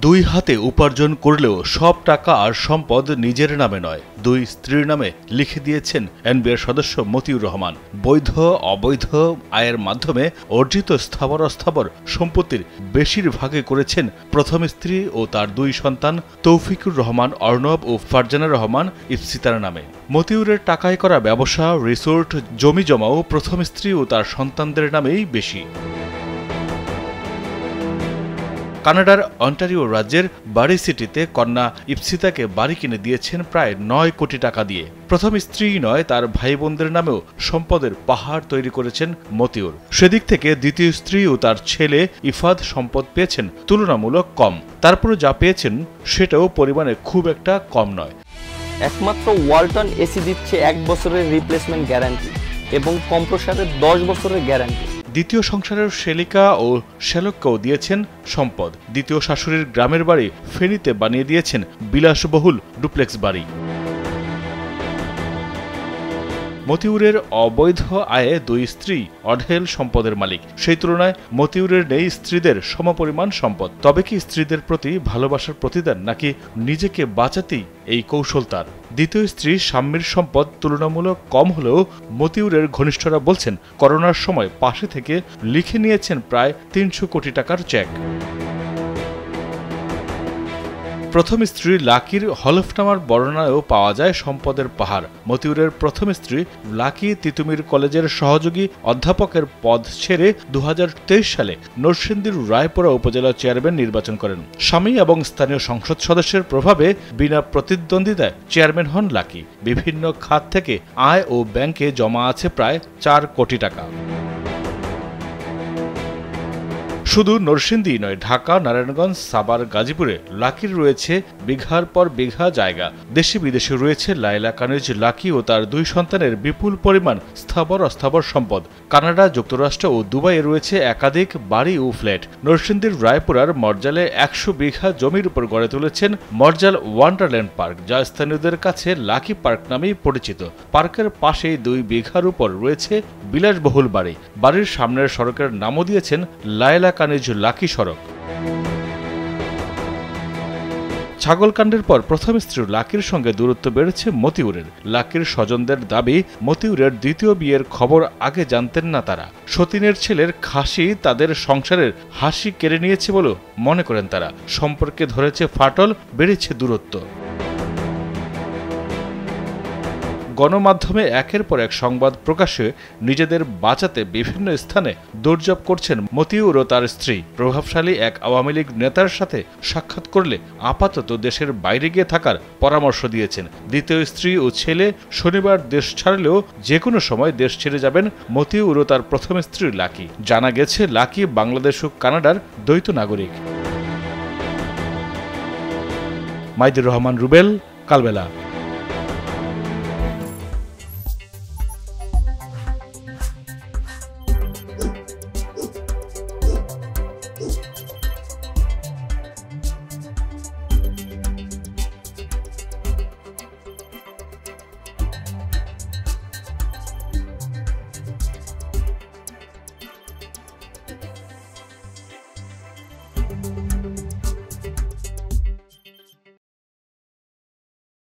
দুই হাতে উপার্জন করলেও সব টাকা আর সম্পদ নিজের নামে নয়, দুই স্ত্রীর নামে লিখে দিয়েছেন এনবিআর সদস্য মতিউর রহমান। বৈধ অবৈধ আয়ের মাধ্যমে অর্জিত স্থাবর অস্থাবর সম্পত্তির বেশিরভাগই করেছেন প্রথম স্ত্রী ও তার দুই সন্তান তৌফিকুর রহমান অর্ণব ও ফারজানা রহমান ইফসিতার নামে। মতিউরের টাকায় করা ব্যবসা, রিসোর্ট, জমি জমাও প্রথম স্ত্রী ও তার সন্তানদের নামেই বেশি। কানাডার অন্টারিও রাজ্যের বারি সিটিতে কন্যা ইফসিতাকে বাড়ি কিনে দিয়েছেন প্রায় 9 কোটি টাকা দিয়ে। প্রথম স্ত্রী নয়, তার ভাই বোনদের নামেও সম্পদের পাহাড় তৈরি করেছেন মতিউর। সেদিক থেকে দ্বিতীয় স্ত্রী ও তার ছেলে ইফাদ সম্পদ পেয়েছেন তুলনামূলক কম। তারপরে যা পেয়েছেন সেটাও পরিমাণে খুব একটা কম নয়। একমাত্র ওয়ালটন এসি দিচ্ছে 1 বছরের রিপ্লেসমেন্ট গ্যারান্টি এবং কম্প্রেসারের 10 বছরের গ্যারান্টি। দ্বিতীয় সংসারের শেলিকা ও শ্যালককেও দিয়েছেন সম্পদ। দ্বিতীয় শাশুড়ির গ্রামের বাড়ি ফেনীতে বানিয়ে দিয়েছেন বিলাসবহুল ডুপ্লেক্স বাড়ি। মতিউরের অবৈধ আয়ে দুই স্ত্রী অঢেল সম্পদের মালিক। সেই তুলনায় মতিউরের নেই স্ত্রীদের সমপরিমাণ সম্পদ। তবে কি স্ত্রীদের প্রতি ভালোবাসার প্রতিদান, নাকি নিজেকে বাঁচাতেই এই কৌশল তার? দ্বিতীয় স্ত্রী স্বামীর সম্পদ তুলনামূলক কম হলেও মতিউরের ঘনিষ্ঠরা বলছেন করোনার সময় পাশে থেকে লিখে নিয়েছেন প্রায় 300 কোটি টাকার চেক। প্রথম স্ত্রী লাকির হলফনামার বর্ণনায়ও পাওয়া যায় সম্পদের পাহাড়। মতিউরের প্রথম স্ত্রী লাকি তিতুমির কলেজের সহযোগী অধ্যাপকের পদ ছেড়ে 2023 সালে নরসিংদীর রায়পুরা উপজেলা চেয়ারম্যান নির্বাচন করেন। স্বামী এবং স্থানীয় সংসদ সদস্যের প্রভাবে বিনা প্রতিদ্বন্দ্বিতায় চেয়ারম্যান হন লাকি। বিভিন্ন খাত থেকে আয় ও ব্যাংকে জমা আছে প্রায় 4 কোটি টাকা। শুধু নরসিংদী নয়, ঢাকা, নারায়ণগঞ্জ, সাভার, গাজীপুরে লাকির রয়েছে বিঘার পর বিঘা জায়গা। দেশে বিদেশে রয়েছে লায়লা কানিজ লাকি ও তার দুই সন্তানের বিপুল পরিমাণ স্থাবর অস্থাবর সম্পদ। কানাডা, যুক্তরাষ্ট্র ও দুবাইয়ে রয়েছে একাধিক বাড়ি ও ফ্ল্যাট। নরসিংদীর রায়পুরার মর্জালে 100 বিঘা জমির উপর গড়ে তুলেছেন মর্জাল ওয়ান্ডারল্যান্ড পার্ক, যা স্থানীয়দের কাছে লাকি পার্ক নামেই পরিচিত। পার্কের পাশেই 2 বিঘার উপর রয়েছে বিলাসবহুল বাড়ি। বাড়ির সামনের সড়কের নামও দিয়েছেন লায়লা কানিজ লাকি সড়ক। ছাগলকাণ্ডের পর প্রথম স্ত্রী লাকির সঙ্গে দূরত্ব বেড়েছে মতিউরের। লাকির স্বজনদের দাবি, মতিউরের দ্বিতীয় বিয়ের খবর আগে জানতেন না তারা। সতীনের ছেলের খাসি তাদের সংসারের হাসি কেড়ে নিয়েছে বলে মনে করেন তারা। সম্পর্কে ধরেছে ফাটল, বেড়েছে দূরত্ব। গণমাধ্যমে একের পর এক সংবাদ প্রকাশে নিজেদের বাঁচাতে বিভিন্ন স্থানে দৌড়ঝাঁপ করছেন মতিউর ও তার স্ত্রী। প্রভাবশালী এক আওয়ামী লীগ নেতার সাথে সাক্ষাৎ করলে আপাতত দেশের বাইরে গিয়ে থাকার পরামর্শ দিয়েছেন। দ্বিতীয় স্ত্রী ও ছেলে শনিবার দেশ ছাড়লেও যে কোনো সময় দেশ ছেড়ে যাবেন মতিউর ও তার প্রথম স্ত্রী লাকি। জানা গেছে লাকি বাংলাদেশ ও কানাডার দ্বৈত নাগরিক। মাইদুর রহমান রুবেল, কালবেলা।